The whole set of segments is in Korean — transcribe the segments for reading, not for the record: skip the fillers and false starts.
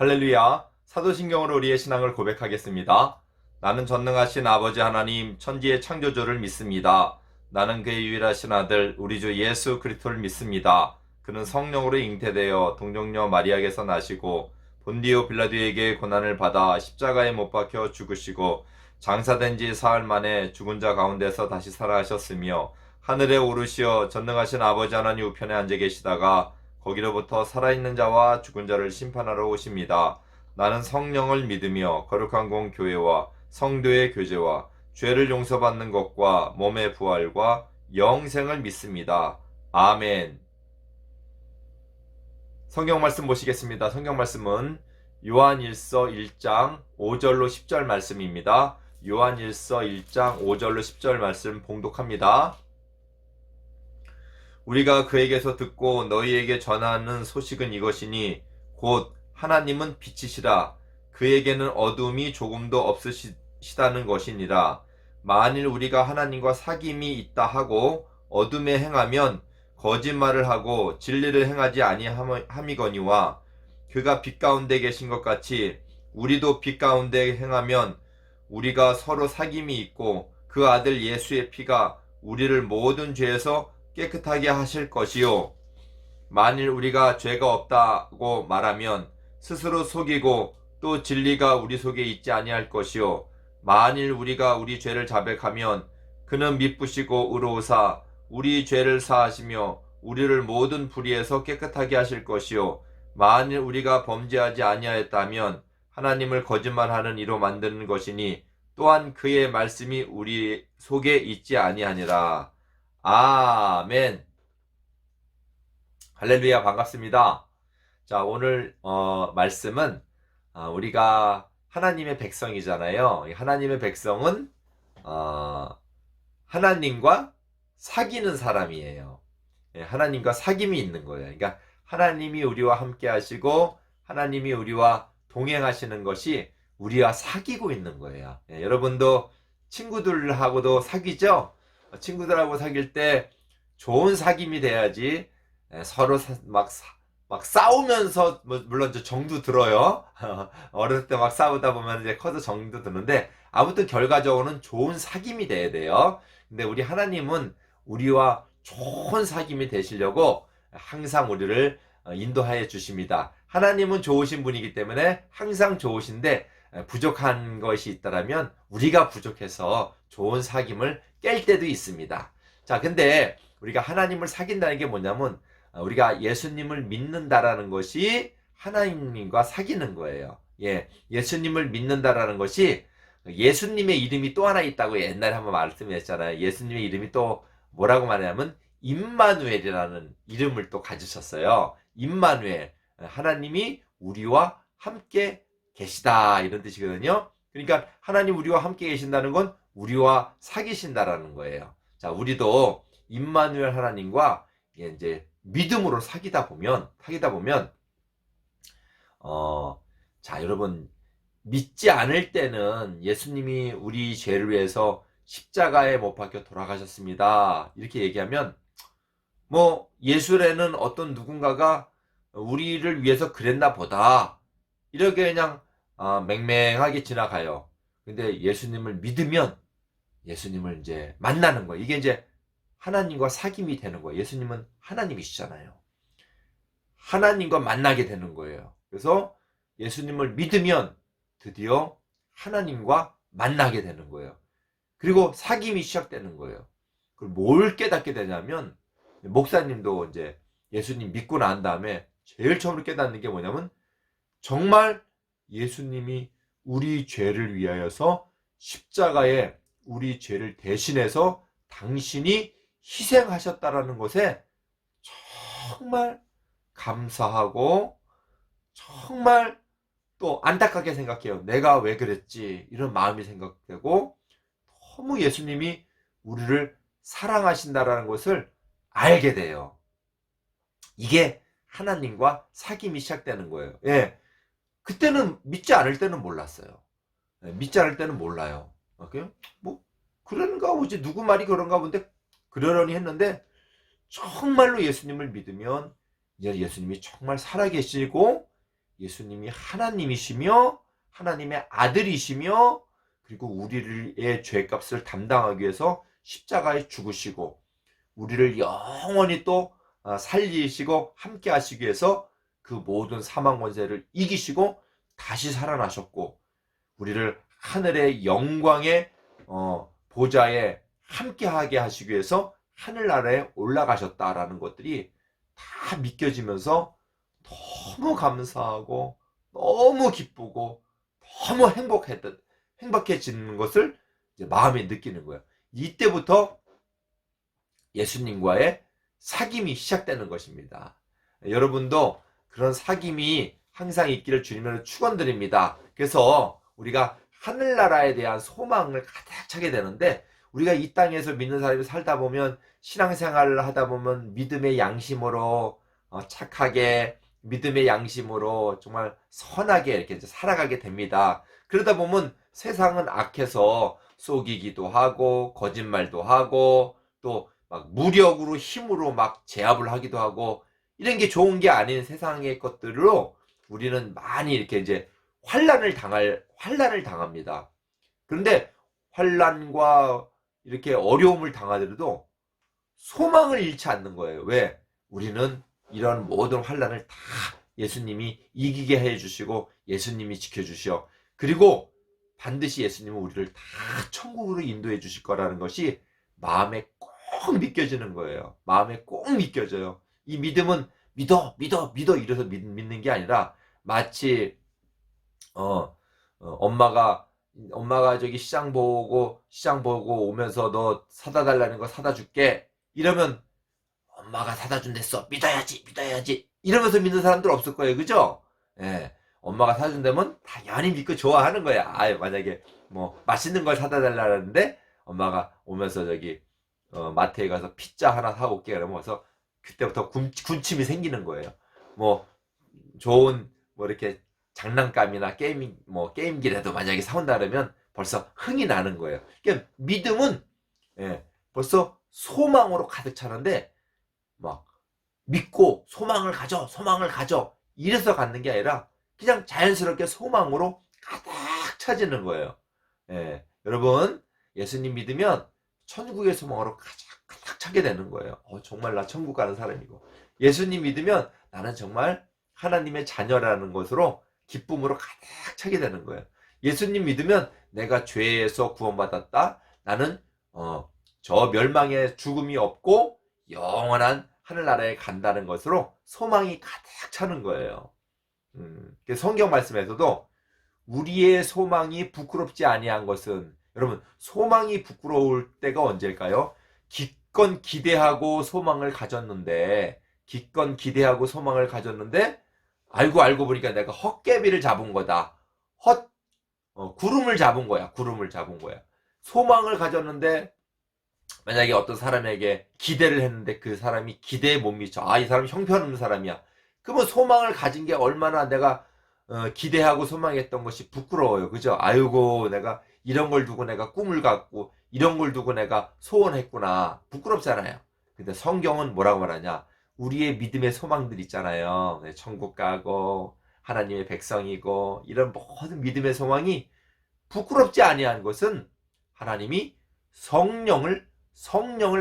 할렐루야. 사도신경으로 우리의 신앙을 고백하겠습니다. 나는 전능하신 아버지 하나님 천지의 창조주를 믿습니다. 나는 그의 유일하신 아들 우리 주 예수 그리스도를 믿습니다. 그는 성령으로 잉태되어 동정녀 마리아에게서 나시고 본디오 빌라도에게 고난을 받아 십자가에 못 박혀 죽으시고 장사된 지 사흘 만에 죽은 자 가운데서 다시 살아나셨으며 하늘에 오르시어 전능하신 아버지 하나님 우편에 앉아 계시다가 거기로부터 살아있는 자와 죽은 자를 심판하러 오십니다. 나는 성령을 믿으며 거룩한 공 교회와 성도의 교제와 죄를 용서받는 것과 몸의 부활과 영생을 믿습니다. 아멘. 성경 말씀 보시겠습니다. 성경 말씀은 요한일서 1장 5절로 10절 말씀입니다. 요한일서 1장 5절로 10절 말씀 봉독합니다. 우리가 그에게서 듣고 너희에게 전하는 소식은 이것이니 곧 하나님은 빛이시라 그에게는 어둠이 조금도 없으시다는 것이니라. 만일 우리가 하나님과 사귐이 있다 하고 어둠에 행하면 거짓말을 하고 진리를 행하지 아니함이거니와 그가 빛 가운데 계신 것 같이 우리도 빛 가운데 행하면 우리가 서로 사귐이 있고 그 아들 예수의 피가 우리를 모든 죄에서 깨끗하게 하실 것이요. 만일 우리가 죄가 없다고 말하면 스스로 속이고 또 진리가 우리 속에 있지 아니할 것이요. 만일 우리가 우리 죄를 자백하면 그는 미쁘시고 의로우사 우리 죄를 사하시며 우리를 모든 불의에서 깨끗하게 하실 것이요. 만일 우리가 범죄하지 아니하였다면 하나님을 거짓말하는 이로 만드는 것이니 또한 그의 말씀이 우리 속에 있지 아니하니라. 아멘. 할렐루야. 반갑습니다. 자, 오늘 말씀은 우리가 하나님의 백성이잖아요. 하나님의 백성은 하나님과 사귀는 사람이에요. 하나님과 사귐이 있는 거예요. 그러니까 하나님이 우리와 함께 하시고 하나님이 우리와 동행하시는 것이 우리와 사귀고 있는 거예요. 여러분도 친구들하고도 사귀죠? 친구들하고 사귈 때 좋은 사귐이 돼야지 서로 막 싸우면서 물론 정도 들어요. 어렸을 때 막 싸우다 보면 이제 커서 정도 드는데 아무튼 결과적으로는 좋은 사귐이 돼야 돼요. 근데 우리 하나님은 우리와 좋은 사귐이 되시려고 항상 우리를 인도하여 주십니다. 하나님은 좋으신 분이기 때문에 항상 좋으신데 부족한 것이 있다라면 우리가 부족해서 좋은 사귐을 깰 때도 있습니다. 자, 근데 우리가 하나님을 사귄다는 게 뭐냐면 우리가 예수님을 믿는다라는 것이 하나님과 사귀는 거예요. 예수님을 믿는다라는 것이 예수님의 이름이 또 하나 있다고 옛날에 한번 말씀했잖아요. 예수님의 이름이 또 뭐라고 말하냐면 임마누엘이라는 이름을 또 가지셨어요. 임마누엘. 하나님이 우리와 함께 계시다 이런 뜻이거든요. 그러니까 하나님 우리와 함께 계신다는 건 우리와 사귀신다라는 거예요. 자, 우리도 임마누엘 하나님과 이제 믿음으로 사귀다 보면 자, 여러분 믿지 않을 때는 예수님이 우리 죄를 위해서 십자가에 못 박혀 돌아가셨습니다. 이렇게 얘기하면 뭐 예술에는 어떤 누군가가 우리를 위해서 그랬나 보다 이렇게 그냥 맹맹하게 지나가요. 근데 예수님을 믿으면 예수님을 이제 만나는 거예요. 이게 이제 하나님과 사귐이 되는 거예요. 예수님은 하나님이시잖아요. 하나님과 만나게 되는 거예요. 그래서 예수님을 믿으면 드디어 하나님과 만나게 되는 거예요. 그리고 사귐이 시작되는 거예요. 그걸 뭘 깨닫게 되냐면 목사님도 이제 예수님 믿고 난 다음에 제일 처음으로 깨닫는 게 뭐냐면 정말 예수님이 우리 죄를 위하여서 십자가에 우리 죄를 대신해서 당신이 희생하셨다라는 것에 정말 감사하고 정말 또 안타깝게 생각해요. 내가 왜 그랬지? 이런 마음이 생각되고 너무 예수님이 우리를 사랑하신다라는 것을 알게 돼요. 이게 하나님과 사귐이 시작되는 거예요. 그때는 믿지 않을 때는 몰랐어요. 믿지 않을 때는 몰라요. 뭐 그런가 보지 누구 말이 그런가 본데 그러려니 했는데 정말로 예수님을 믿으면 이제 예수님이 정말 살아계시고 예수님이 하나님이시며 하나님의 아들이시며 그리고 우리의 죄값을 담당하기 위해서 십자가에 죽으시고 우리를 영원히 또 살리시고 함께 하시기 위해서 그 모든 사망 권세를 이기시고 다시 살아나셨고 우리를 하늘의 영광의 보좌에 함께하게 하시기 위해서 하늘나라에 올라가셨다라는 것들이 다 믿겨지면서 너무 감사하고 너무 기쁘고 너무 행복해지는 것을 이제 마음에 느끼는 거예요. 이때부터 예수님과의 사귐이 시작되는 것입니다. 여러분도 그런 사귐이 항상 있기를 주님으로 축원드립니다. 그래서 우리가 하늘나라에 대한 소망을 가득 차게 되는데 우리가 이 땅에서 믿는 사람이 살다 보면 신앙생활을 하다 보면 믿음의 양심으로 착하게 믿음의 양심으로 정말 선하게 이렇게 살아가게 됩니다. 그러다 보면 세상은 악해서 속이기도 하고 거짓말도 하고 또 막 무력으로 힘으로 막 제압을 하기도 하고 이런 게 좋은 게 아닌 세상의 것들로 우리는 많이 이렇게 이제 환난을 당합니다. 그런데 환난과 이렇게 어려움을 당하더라도 소망을 잃지 않는 거예요. 왜? 우리는 이런 모든 환난을 다 예수님이 이기게 해주시고 예수님이 지켜주셔. 그리고 반드시 예수님은 우리를 다 천국으로 인도해 주실 거라는 것이 마음에 꼭 믿겨지는 거예요. 마음에 꼭 믿겨져요. 이 믿음은 믿어 이래서 믿는 게 아니라 마치 엄마가 저기 시장 보고 오면서 너 사다 달라는 거 사다 줄게 이러면 엄마가 사다 준댔어 믿어야지 이러면서 믿는 사람들 없을 거예요. 그죠? 예. 엄마가 사준다면 당연히 믿고 좋아하는 거야. 만약에 뭐 맛있는 걸 사다 달라는데 엄마가 오면서 저기 마트에 가서 피자 하나 사고 올게 그러면서 그때부터 군침이 생기는 거예요. 뭐 좋은 뭐 이렇게 장난감이나 게임기라도 만약에 사온다 그러면 벌써 흥이 나는 거예요. 그러니까 믿음은 벌써 소망으로 가득 차는데 막 믿고 소망을 가져 이래서 갖는 게 아니라 그냥 자연스럽게 소망으로 가득 차지는 거예요. 여러분 예수님 믿으면 천국의 소망으로 가득 차게 되는 거예요. 정말 나 천국 가는 사람이고 예수님 믿으면 나는 정말 하나님의 자녀라는 것으로 기쁨으로 가득 차게 되는 거예요. 예수님 믿으면 내가 죄에서 구원받았다. 나는 저 멸망의 죽음이 없고 영원한 하늘나라에 간다는 것으로 소망이 가득 차는 거예요. 성경 말씀에서도 우리의 소망이 부끄럽지 아니한 것은 여러분 소망이 부끄러울 때가 언제일까요? 기껏 기대하고 소망을 가졌는데 알고 보니까 내가 헛개비를 잡은 거다. 구름을 잡은 거야. 소망을 가졌는데 만약에 어떤 사람에게 기대를 했는데 그 사람이 기대에 못 미쳐. 이 사람 형편없는 사람이야. 그러면 소망을 가진 게 얼마나 내가 기대하고 소망했던 것이 부끄러워요. 그죠? 아이고 내가 이런 걸 두고 내가 꿈을 갖고 이런 걸 두고 내가 소원했구나. 부끄럽잖아요. 근데 성경은 뭐라고 말하냐? 우리의 믿음의 소망들 있잖아요. 천국 가고 하나님의 백성이고 이런 모든 믿음의 소망이 부끄럽지 아니한 것은 하나님이 성령을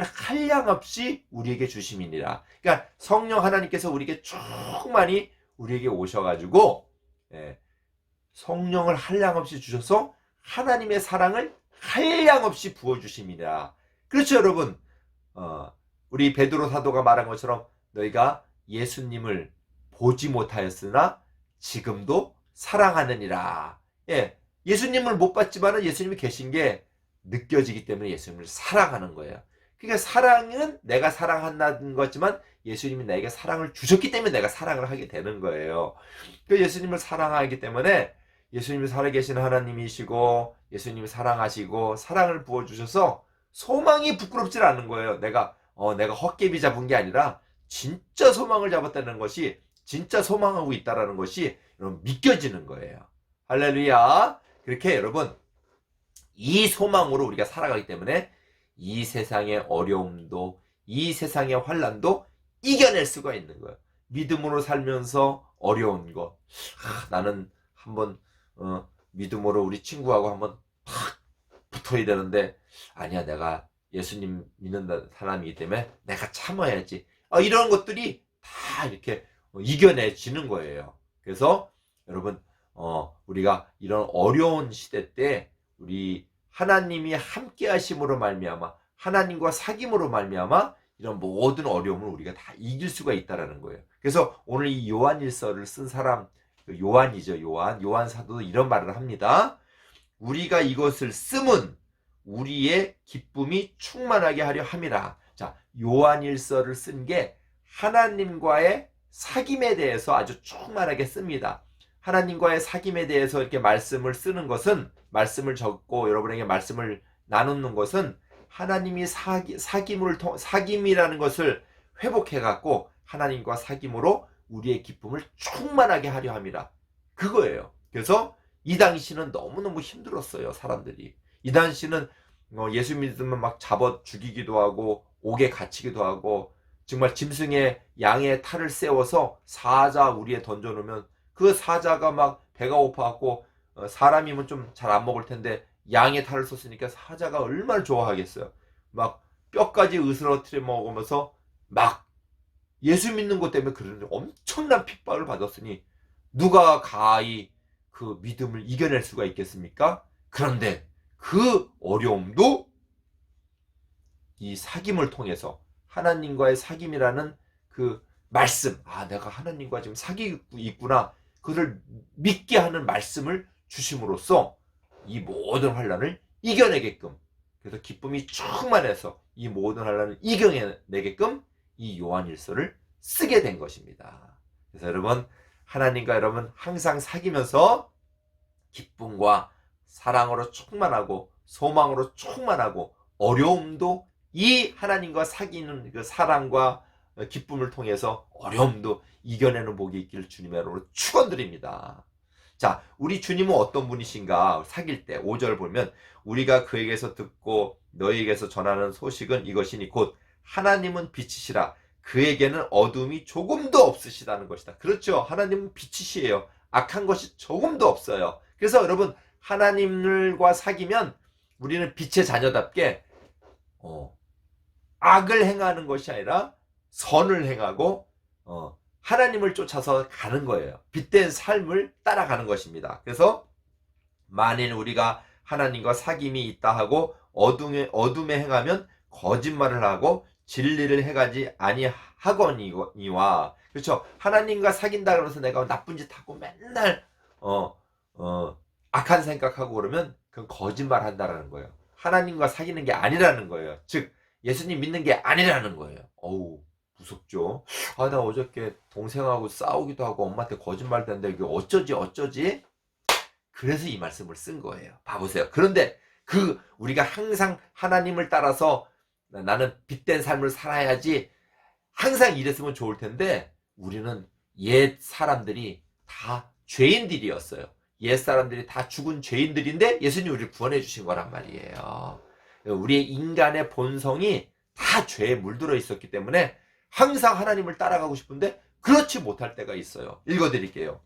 한량없이 우리에게 주심이니라. 그러니까 성령 하나님께서 우리에게 충만히 우리에게 오셔가지고 성령을 한량없이 주셔서 하나님의 사랑을 한량없이 부어주심이니라. 그렇죠 여러분. 우리 베드로 사도가 말한 것처럼 너희가 예수님을 보지 못하였으나 지금도 사랑하느니라. 예수님을 못 봤지만 예수님이 계신 게 느껴지기 때문에 예수님을 사랑하는 거예요. 그러니까 사랑은 내가 사랑한다는 거지만 예수님이 나에게 사랑을 주셨기 때문에 내가 사랑을 하게 되는 거예요. 그 예수님을 사랑하기 때문에 예수님이 살아계신 하나님이시고 예수님이 사랑하시고 사랑을 부어주셔서 소망이 부끄럽지 않은 거예요. 내가 헛개비 잡은 게 아니라 진짜 소망을 잡았다는 것이 진짜 소망하고 있다는 것이 여러분 믿겨지는 거예요. 할렐루야. 그렇게 여러분 이 소망으로 우리가 살아가기 때문에 이 세상의 어려움도 이 세상의 환난도 이겨낼 수가 있는 거예요. 믿음으로 살면서 어려운 거. 나는 한번 믿음으로 우리 친구하고 한번 탁 붙어야 되는데 아니야, 내가 예수님 믿는 사람이기 때문에 내가 참아야지. 이런 것들이 다 이렇게 이겨내지는 거예요. 그래서 여러분 우리가 이런 어려운 시대 때 우리 하나님이 함께 하심으로 말미암아 하나님과 사귐으로 말미암아 이런 모든 어려움을 우리가 다 이길 수가 있다라는 거예요. 그래서 오늘 이 요한일서를 쓴 사람 요한이죠. 요한 사도도 이런 말을 합니다. 우리가 이것을 쓰면 우리의 기쁨이 충만하게 하려 함이라. 자, 요한일서를 쓴 게 하나님과의 사귐에 대해서 아주 충만하게 씁니다. 하나님과의 사귐에 대해서 이렇게 말씀을 쓰는 것은, 말씀을 적고 여러분에게 말씀을 나누는 것은 하나님이 사귐이라는 것을 회복해 갖고 하나님과 사귐으로 우리의 기쁨을 충만하게 하려 함이라. 그거예요. 그래서 이 당시는 너무너무 힘들었어요, 사람들이. 이 당시는 예수 믿으면 막 잡아 죽이기도 하고 옥에 갇히기도 하고, 정말 짐승의 양의 탈을 세워서 사자 우리에 던져놓으면 그 사자가 막 배가 고파갖고 사람이면 좀 잘 안 먹을 텐데 양의 탈을 썼으니까 사자가 얼마나 좋아하겠어요. 막 뼈까지 으스러뜨려 먹으면서 막 예수 믿는 것 때문에 그런 엄청난 핍박을 받았으니 누가 가히 그 믿음을 이겨낼 수가 있겠습니까? 그런데 그 어려움도 이 사귐을 통해서, 하나님과의 사귐이라는 그 말씀, 내가 하나님과 지금 사귀고 있구나, 그를 믿게 하는 말씀을 주심으로써 이 모든 환난을 이겨내게끔, 그래서 기쁨이 충만해서 이 모든 환난을 이겨내게끔 이 요한일서를 쓰게 된 것입니다. 그래서 여러분, 하나님과 여러분 항상 사귀면서 기쁨과 사랑으로 충만하고 소망으로 충만하고, 어려움도 이 하나님과 사귀는 그 사랑과 기쁨을 통해서 어려움도 이겨내는 복이 있기를 주님의 이름으로 축원드립니다. 자, 우리 주님은 어떤 분이신가? 사귈 때 5절 보면 우리가 그에게서 듣고 너희에게서 전하는 소식은 이것이니 곧 하나님은 빛이시라 그에게는 어둠이 조금도 없으시다는 것이다. 그렇죠. 하나님은 빛이시에요. 악한 것이 조금도 없어요. 그래서 여러분, 하나님과 사귀면 우리는 빛의 자녀답게 악을 행하는 것이 아니라 선을 행하고 하나님을 쫓아서 가는 거예요. 빛된 삶을 따라가는 것입니다. 그래서 만일 우리가 하나님과 사귐이 있다 하고 어둠에 행하면 거짓말을 하고 진리를 행하지 아니하거니와. 그렇죠. 하나님과 사귄다 그러면서 내가 나쁜 짓 하고 맨날 악한 생각하고 그러면 그건 거짓말 한다라는 거예요. 하나님과 사귀는 게 아니라는 거예요. 즉 예수님 믿는 게 아니라는 거예요. 어우, 무섭죠. 나 어저께 동생하고 싸우기도 하고 엄마한테 거짓말도 했는데 이게 어쩌지? 그래서 이 말씀을 쓴 거예요. 봐보세요. 그런데 우리가 항상 하나님을 따라서 나는 빛된 삶을 살아야지, 항상 이랬으면 좋을 텐데 우리는 옛 사람들이 다 죄인들이었어요. 옛 사람들이 다 죽은 죄인들인데 예수님이 우리를 구원해 주신 거란 말이에요. 우리의 인간의 본성이 다 죄에 물들어 있었기 때문에 항상 하나님을 따라가고 싶은데 그렇지 못할 때가 있어요. 읽어드릴게요.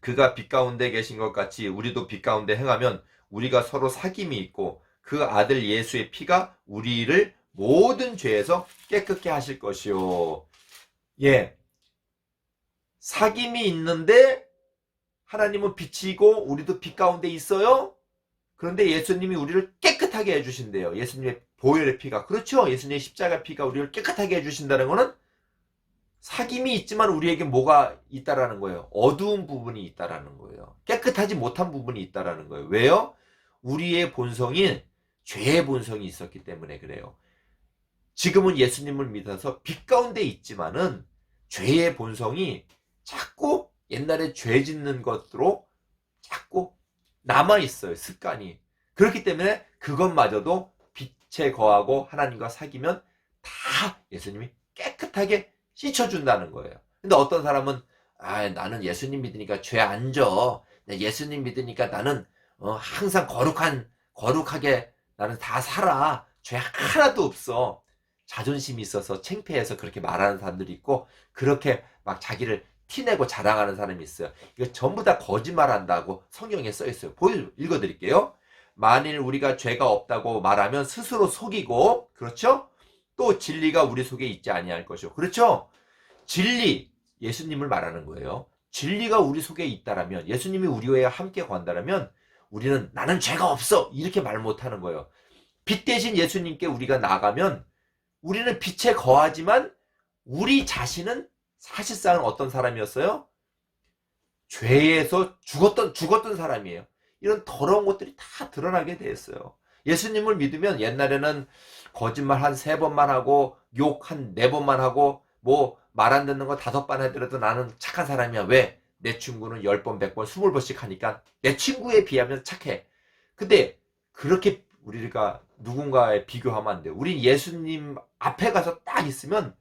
그가 빛 가운데 계신 것 같이 우리도 빛 가운데 행하면 우리가 서로 사귐이 있고 그 아들 예수의 피가 우리를 모든 죄에서 깨끗게 하실 것이요. 예, 사귐이 있는데 하나님은 빛이고 우리도 빛 가운데 있어요. 그런데 예수님이 우리를 깨끗하게 해주신대요. 예수님의 보혈의 피가. 그렇죠. 예수님의 십자가 피가 우리를 깨끗하게 해주신다는 것은 사귐이 있지만 우리에게 뭐가 있다라는 거예요? 어두운 부분이 있다라는 거예요. 깨끗하지 못한 부분이 있다라는 거예요. 왜요? 우리의 본성인 죄의 본성이 있었기 때문에 그래요. 지금은 예수님을 믿어서 빛 가운데 있지만은 죄의 본성이 자꾸 옛날에 죄 짓는 것으로 자꾸 남아있어요. 습관이. 그렇기 때문에 그것마저도 빛에 거하고 하나님과 사귀면 다 예수님이 깨끗하게 씻어준다는 거예요. 근데 어떤 사람은 나는 예수님 믿으니까 죄 안 져. 예수님 믿으니까 나는 항상 거룩하게 나는 다 살아. 죄 하나도 없어. 자존심이 있어서 창피해서 그렇게 말하는 사람들이 있고, 그렇게 막 자기를 티내고 자랑하는 사람이 있어요. 이거 전부 다 거짓말한다고 성경에 써 있어요. 읽어드릴게요. 만일 우리가 죄가 없다고 말하면 스스로 속이고, 그렇죠? 또 진리가 우리 속에 있지 아니할 것이요. 그렇죠? 진리, 예수님을 말하는 거예요. 진리가 우리 속에 있다라면, 예수님이 우리와 함께 간다라면 우리는 나는 죄가 없어 이렇게 말 못하는 거예요. 빛 대신 예수님께 우리가 나가면 우리는 빛에 거하지만 우리 자신은 사실상은 어떤 사람이었어요? 죄에서 죽었던 사람이에요. 이런 더러운 것들이 다 드러나게 되었어요. 예수님을 믿으면 옛날에는 거짓말 한 3번만 하고 욕 한 4번만 하고 뭐 말 안 듣는 거 5번 하더라도 나는 착한 사람이야. 왜? 내 친구는 10번, 100번, 20번씩 하니까 내 친구에 비하면 착해. 근데 그렇게 우리가 누군가에 비교하면 안 돼요. 우리 예수님 앞에 가서 딱 있으면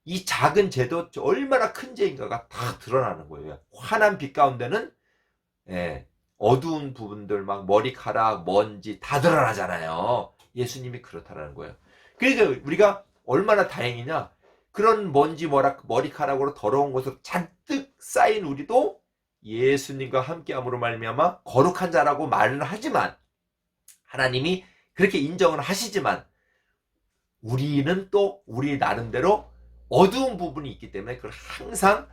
이 작은 죄도 얼마나 큰 죄인가가 다 드러나는 거예요. 환한 빛 가운데는 어두운 부분들 막 머리카락, 먼지 다 드러나잖아요. 예수님이 그렇다라는 거예요. 그러니까 우리가 얼마나 다행이냐. 그런 먼지 머리카락으로 더러운 곳으로 잔뜩 쌓인 우리도 예수님과 함께함으로 말미암아 거룩한 자라고 말은 하지만 하나님이 그렇게 인정을 하시지만 우리는 또 우리 나름대로 어두운 부분이 있기 때문에 그걸 항상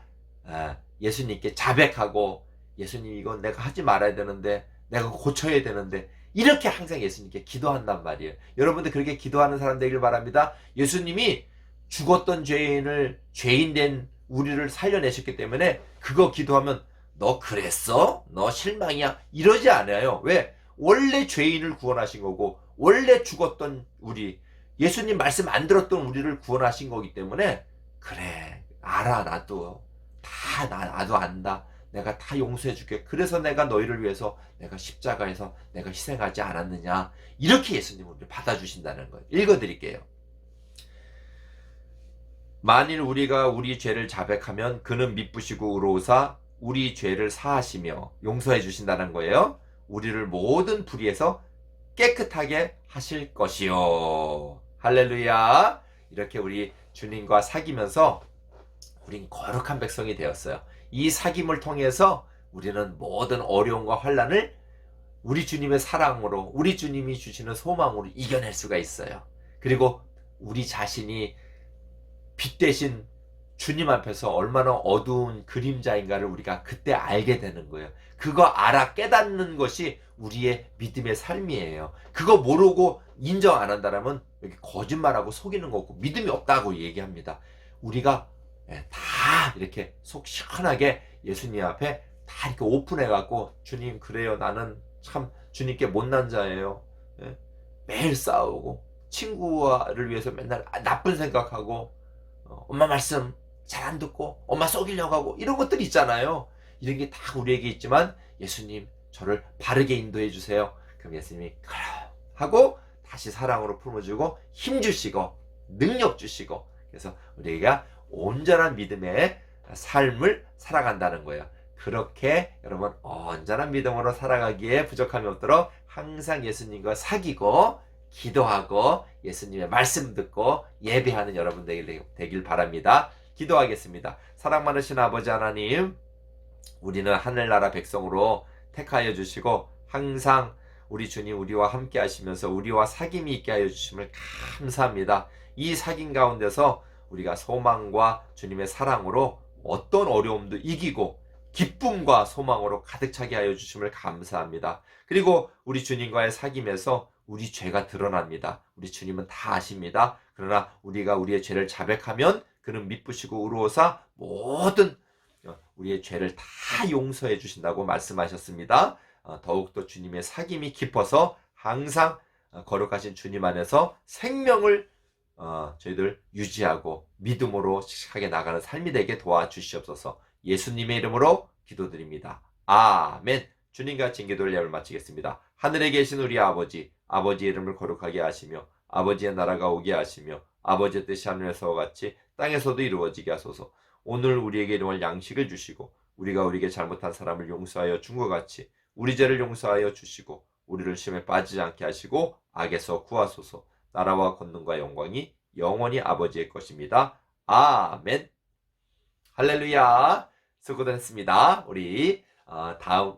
예수님께 자백하고 예수님 이건 내가 하지 말아야 되는데 내가 고쳐야 되는데 이렇게 항상 예수님께 기도한단 말이에요. 여러분들 그렇게 기도하는 사람 되길 바랍니다. 예수님이 죽었던 죄인 된 우리를 살려내셨기 때문에 그거 기도하면 너 그랬어? 너 실망이야? 이러지 않아요. 왜? 원래 죄인을 구원하신 거고 원래 죽었던 우리 예수님 말씀 안 들었던 우리를 구원하신 거기 때문에 그래 알아 나도 나도 안다. 내가 다 용서해 줄게. 그래서 내가 너희를 위해서 내가 십자가에서 내가 희생하지 않았느냐. 이렇게 예수님은 우리를 받아주신다는 거예요. 읽어드릴게요. 만일 우리가 우리 죄를 자백하면 그는 미쁘시고 의로우사 우리 죄를 사하시며 용서해 주신다는 거예요. 우리를 모든 불의에서 깨끗하게 하실 것이요. 할렐루야. 이렇게 우리 주님과 사귀면서 우린 거룩한 백성이 되었어요. 이 사귐을 통해서 우리는 모든 어려움과 환난을 우리 주님의 사랑으로 우리 주님이 주시는 소망으로 이겨낼 수가 있어요. 그리고 우리 자신이 빛 대신 주님 앞에서 얼마나 어두운 그림자인가를 우리가 그때 알게 되는 거예요. 그거 알아 깨닫는 것이 우리의 믿음의 삶이에요. 그거 모르고 인정 안 한다면 여기 거짓말하고 속이는 거고 믿음이 없다고 얘기합니다. 우리가 다 이렇게 속 시원하게 예수님 앞에 다 이렇게 오픈해갖고 주님 그래요 나는 참 주님께 못난 자예요. 매일 싸우고 친구를 위해서 맨날 나쁜 생각하고 엄마 말씀 잘 안 듣고 엄마 속이려고 하고 이런 것들 있잖아요. 이런 게 다 우리에게 있지만 예수님 저를 바르게 인도해 주세요. 그럼 예수님이 그럼 하고 다시 사랑으로 품어주고 힘 주시고 능력 주시고 그래서 우리가 온전한 믿음의 삶을 살아간다는 거예요. 그렇게 여러분 온전한 믿음으로 살아가기에 부족함이 없도록 항상 예수님과 사귀고 기도하고 예수님의 말씀 듣고 예배하는 여러분 되길 바랍니다. 기도하겠습니다. 사랑 많으신 아버지 하나님, 우리는 하늘나라 백성으로 택하여 주시고 항상 우리 주님 우리와 함께 하시면서 우리와 사귐이 있게 하여 주심을 감사합니다. 이 사귐 가운데서 우리가 소망과 주님의 사랑으로 어떤 어려움도 이기고 기쁨과 소망으로 가득 차게 하여 주심을 감사합니다. 그리고 우리 주님과의 사귐에서 우리 죄가 드러납니다. 우리 주님은 다 아십니다. 그러나 우리가 우리의 죄를 자백하면 그는 미쁘시고 의로우사 모든 우리의 죄를 다 용서해 주신다고 말씀하셨습니다. 더욱더 주님의 사귐이 깊어서 항상 거룩하신 주님 안에서 생명을 저희들 유지하고 믿음으로 씩씩하게 나가는 삶이 되게 도와주시옵소서. 예수님의 이름으로 기도드립니다. 아멘. 주님과 징기도를 예를 마치겠습니다. 하늘에 계신 우리 아버지, 아버지의 이름을 거룩하게 하시며 아버지의 나라가 오게 하시며 아버지의 뜻이 하늘에서와 같이 땅에서도 이루어지게 하소서. 오늘 우리에게 일용할 양식을 주시고 우리가 우리에게 잘못한 사람을 용서하여 준 것 같이 우리 죄를 용서하여 주시고 우리를 시험에 빠지지 않게 하시고 악에서 구하소서. 나라와 권능과 영광이 영원히 아버지의 것입니다. 아멘. 할렐루야. 수고들 했습니다. 우리 다음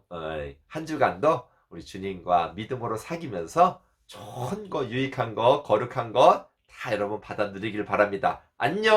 한 주간도 우리 주님과 믿음으로 사귀면서 좋은 거, 유익한 거, 거룩한 거 다 여러분 받아 누리길 바랍니다. 안녕!